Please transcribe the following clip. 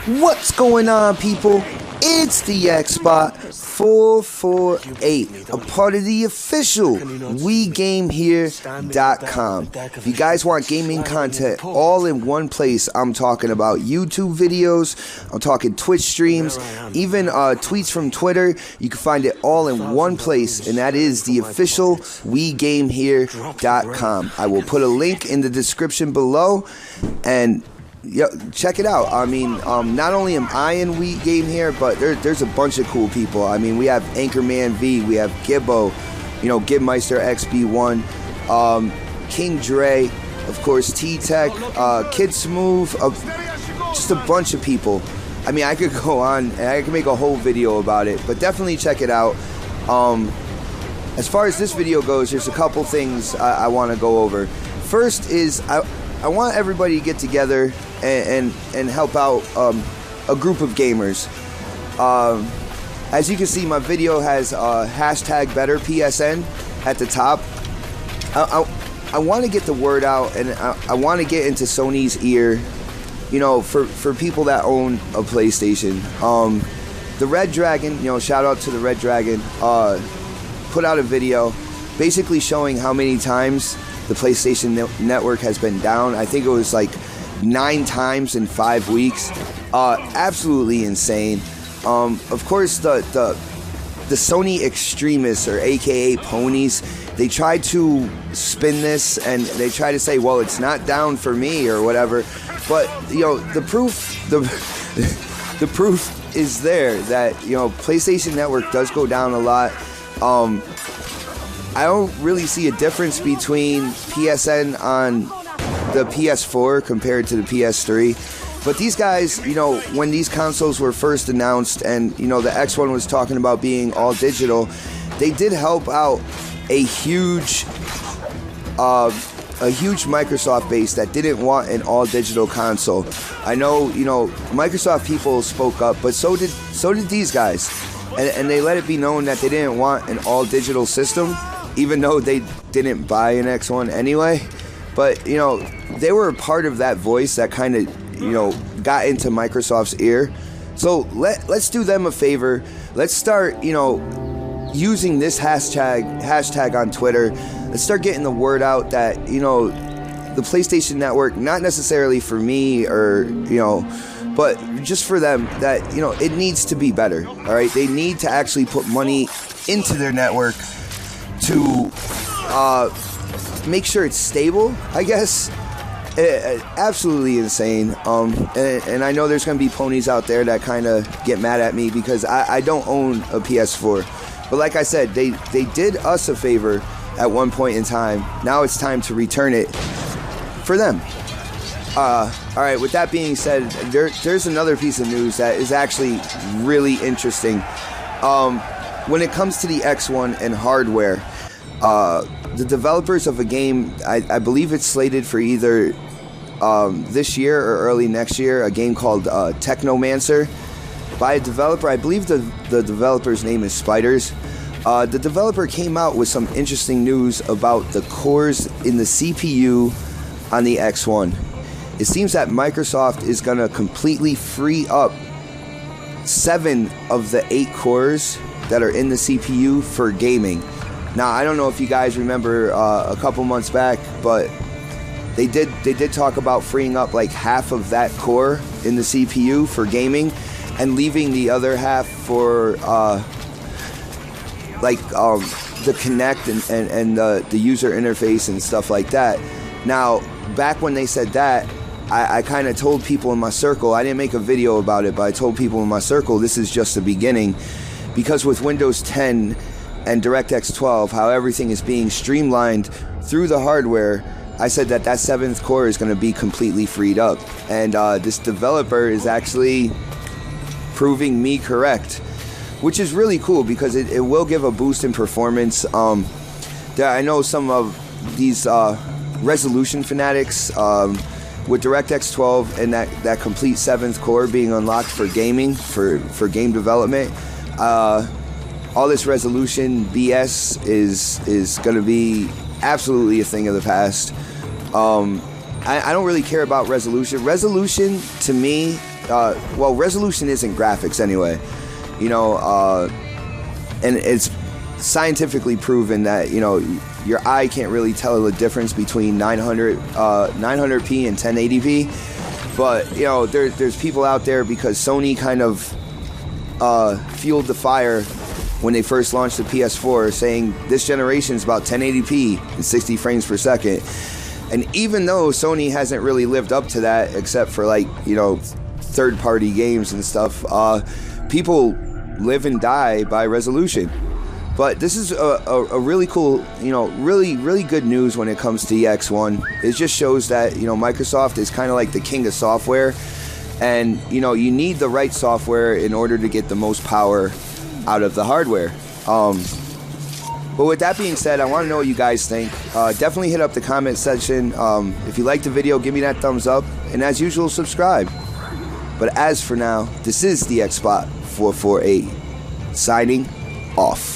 What's going on, people? It's the Xbot448, a part of the official WeGameHere.com. If you guys want gaming content all in one place, I'm talking about YouTube videos, I'm talking Twitch streams, even tweets from Twitter. You can find it all in one place, and that is the official WeGameHere.com. I will put a link in the description below, and check it out. I mean, not only am I in We Game Here, but there's a bunch of cool people. I mean, we have Anchorman V, we have Gibbo, Gibmeister XB1, King Dre, of course, T-Tech, Kid Smooth, just a bunch of people. I mean, I could go on and I could make a whole video about it, but definitely check it out. As far as this video goes, there's a couple things I want to go over. First is I want everybody to get together and help out a group of gamers. As you can see, my video has hashtag BetterPSN at the top. I want to get the word out, and I want to get into Sony's ear, for people that own a PlayStation. The Red Dragon, shout out to the Red Dragon, put out a video basically showing how many times the PlayStation Network has been down. I think it was like 9 times in 5 weeks. Absolutely insane. Of course, the Sony extremists, or AKA ponies, they try to spin this and they try to say, well, it's not down for me or whatever. But the proof is there that PlayStation Network does go down a lot. I don't really see a difference between PSN on the PS4 compared to the PS3. But these guys, when these consoles were first announced and, the X1 was talking about being all digital, they did help out a huge Microsoft base that didn't want an all digital console. I know, Microsoft people spoke up, but so did these guys. And they let it be known that they didn't want an all digital system, even though they didn't buy an X1 anyway. But, they were a part of that voice that kind of, got into Microsoft's ear. So let's do them a favor. Let's start, using this hashtag on Twitter. Let's start getting the word out that, the PlayStation Network, not necessarily for me or, but just for them, that, it needs to be better, all right? They need to actually put money into their network to make sure it's stable, I guess. Absolutely insane. And I know there's going to be ponies out there that kind of get mad at me because I don't own a PS4. But like I said, they did us a favor at one point in time. Now it's time to return it for them. All right, with that being said, there's another piece of news that is actually really interesting. When it comes to the X1 and hardware, the developers of a game, I believe it's slated for either this year or early next year, a game called Technomancer, by a developer. I believe the developer's name is Spiders. The developer came out with some interesting news about the cores in the CPU on the X1. It seems that Microsoft is going to completely free up 7 of the 8 cores that are in the CPU for gaming. Now, I don't know if you guys remember a couple months back, but they did talk about freeing up like half of that core in the CPU for gaming and leaving the other half for the Kinect and the user interface and stuff like that. Now, back when they said that, I kind of told people in my circle, I didn't make a video about it, but I told people in my circle this is just the beginning, because with Windows 10 and DirectX 12, how everything is being streamlined through the hardware, I said that 7th core is going to be completely freed up. And this developer is actually proving me correct, which is really cool because it will give a boost in performance. I know some of these resolution fanatics with DirectX 12 and that complete 7th core being unlocked for gaming, for game development. All this resolution BS is going to be absolutely a thing of the past. I don't really care about resolution. Resolution, to me, well, resolution isn't graphics anyway, you know, and it's scientifically proven that, you know, your eye can't really tell the difference between 900p and 1080p. But, you know, there's people out there, because Sony kind of fueled the fire when they first launched the PS4, saying this generation is about 1080p and 60 frames per second. And even though Sony hasn't really lived up to that, except for, like, you know, third-party games and stuff, people live and die by resolution. But this is a really cool, you know, really good news when it comes to the X1. It just shows that, you know, Microsoft is kind of like the king of software, and, you know, you need the right software in order to get the most power out of the hardware. But with that being said, I want to know what you guys think. Definitely hit up the comment section. If you liked the video, give me that thumbs up, and as usual, subscribe. But as for now, this is the Xbot 448 signing off.